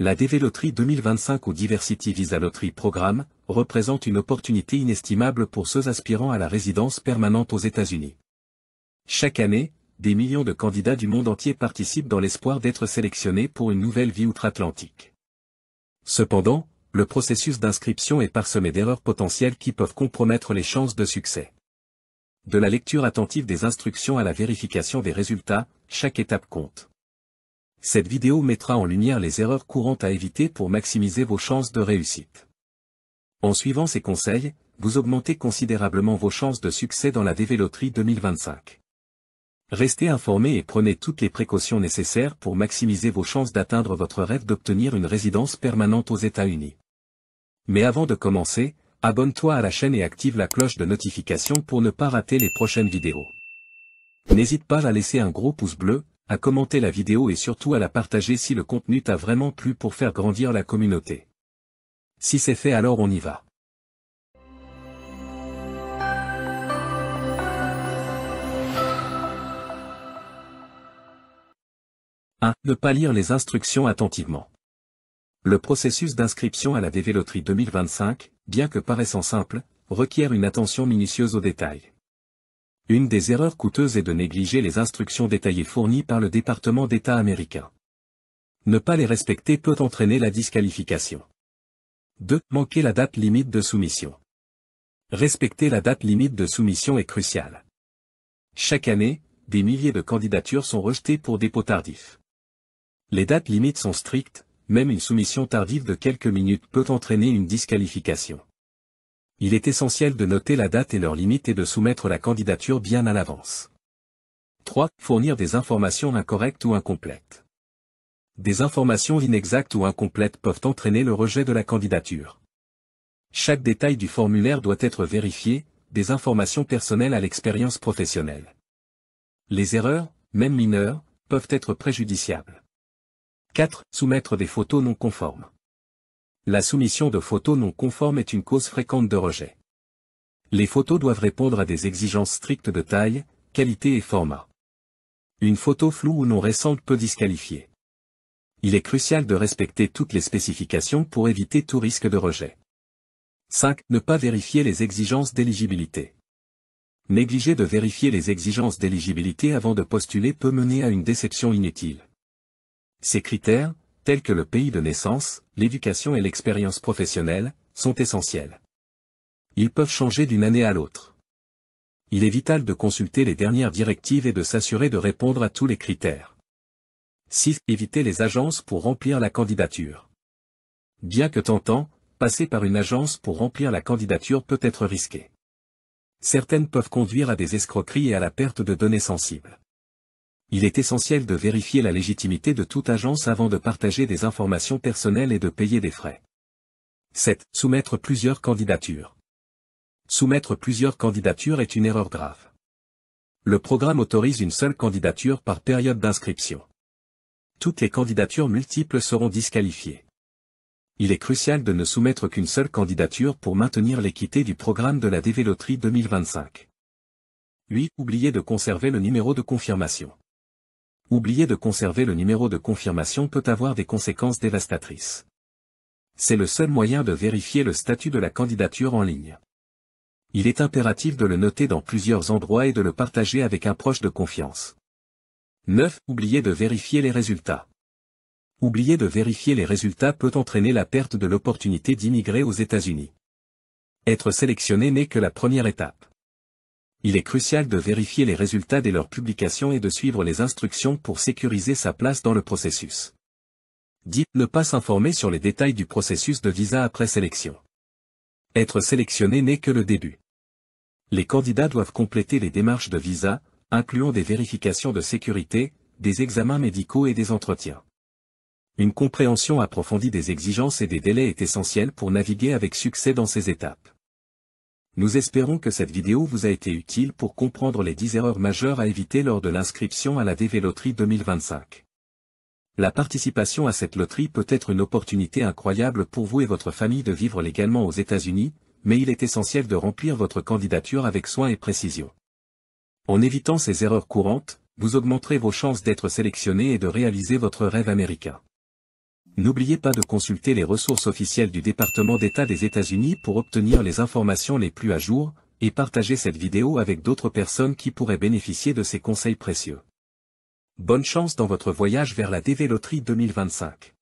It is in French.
La DV Loterie 2025 ou Diversity Visa Lottery Programme représente une opportunité inestimable pour ceux aspirant à la résidence permanente aux États-Unis. Chaque année, des millions de candidats du monde entier participent dans l'espoir d'être sélectionnés pour une nouvelle vie outre-Atlantique. Cependant, le processus d'inscription est parsemé d'erreurs potentielles qui peuvent compromettre les chances de succès. De la lecture attentive des instructions à la vérification des résultats, chaque étape compte. Cette vidéo mettra en lumière les erreurs courantes à éviter pour maximiser vos chances de réussite. En suivant ces conseils, vous augmentez considérablement vos chances de succès dans la DV Loterie 2025. Restez informés et prenez toutes les précautions nécessaires pour maximiser vos chances d'atteindre votre rêve d'obtenir une résidence permanente aux États-Unis. Mais avant de commencer, abonne-toi à la chaîne et active la cloche de notification pour ne pas rater les prochaines vidéos. N'hésite pas à laisser un gros pouce bleu, à commenter la vidéo et surtout à la partager si le contenu t'a vraiment plu pour faire grandir la communauté. Si c'est fait, alors on y va. 1. Ne pas lire les instructions attentivement. Le processus d'inscription à la DV Loterie 2025, bien que paraissant simple, requiert une attention minutieuse aux détails. Une des erreurs coûteuses est de négliger les instructions détaillées fournies par le département d'État américain. Ne pas les respecter peut entraîner la disqualification. 2. Manquer la date limite de soumission. Respecter la date limite de soumission est crucial. Chaque année, des milliers de candidatures sont rejetées pour dépôt tardif. Les dates limites sont strictes, même une soumission tardive de quelques minutes peut entraîner une disqualification. Il est essentiel de noter la date et l'heure limite et de soumettre la candidature bien à l'avance. 3. Fournir des informations incorrectes ou incomplètes. Des informations inexactes ou incomplètes peuvent entraîner le rejet de la candidature. Chaque détail du formulaire doit être vérifié, des informations personnelles à l'expérience professionnelle. Les erreurs, même mineures, peuvent être préjudiciables. 4. Soumettre des photos non conformes. La soumission de photos non conformes est une cause fréquente de rejet. Les photos doivent répondre à des exigences strictes de taille, qualité et format. Une photo floue ou non récente peut disqualifier. Il est crucial de respecter toutes les spécifications pour éviter tout risque de rejet. 5. Ne pas vérifier les exigences d'éligibilité. Négliger de vérifier les exigences d'éligibilité avant de postuler peut mener à une déception inutile. Ces critères, tels que le pays de naissance, l'éducation et l'expérience professionnelle, sont essentiels. Ils peuvent changer d'une année à l'autre. Il est vital de consulter les dernières directives et de s'assurer de répondre à tous les critères. 6. Éviter les agences pour remplir la candidature. Bien que tentant, passer par une agence pour remplir la candidature peut être risqué. Certaines peuvent conduire à des escroqueries et à la perte de données sensibles. Il est essentiel de vérifier la légitimité de toute agence avant de partager des informations personnelles et de payer des frais. 7. Soumettre plusieurs candidatures. Soumettre plusieurs candidatures est une erreur grave. Le programme autorise une seule candidature par période d'inscription. Toutes les candidatures multiples seront disqualifiées. Il est crucial de ne soumettre qu'une seule candidature pour maintenir l'équité du programme de la DV Loterie 2025. 8. Oublier de conserver le numéro de confirmation. Oublier de conserver le numéro de confirmation peut avoir des conséquences dévastatrices. C'est le seul moyen de vérifier le statut de la candidature en ligne. Il est impératif de le noter dans plusieurs endroits et de le partager avec un proche de confiance. 9. Oublier de vérifier les résultats. Oublier de vérifier les résultats peut entraîner la perte de l'opportunité d'immigrer aux États-Unis. Être sélectionné n'est que la première étape. Il est crucial de vérifier les résultats dès leur publication et de suivre les instructions pour sécuriser sa place dans le processus. 10. Ne pas s'informer sur les détails du processus de visa après sélection. Être sélectionné n'est que le début. Les candidats doivent compléter les démarches de visa, incluant des vérifications de sécurité, des examens médicaux et des entretiens. Une compréhension approfondie des exigences et des délais est essentielle pour naviguer avec succès dans ces étapes. Nous espérons que cette vidéo vous a été utile pour comprendre les 10 erreurs majeures à éviter lors de l'inscription à la DV Loterie 2025. La participation à cette loterie peut être une opportunité incroyable pour vous et votre famille de vivre légalement aux États-Unis, mais il est essentiel de remplir votre candidature avec soin et précision. En évitant ces erreurs courantes, vous augmenterez vos chances d'être sélectionné et de réaliser votre rêve américain. N'oubliez pas de consulter les ressources officielles du département d'État des États-Unis pour obtenir les informations les plus à jour, et partagez cette vidéo avec d'autres personnes qui pourraient bénéficier de ces conseils précieux. Bonne chance dans votre voyage vers la DV Loterie 2025.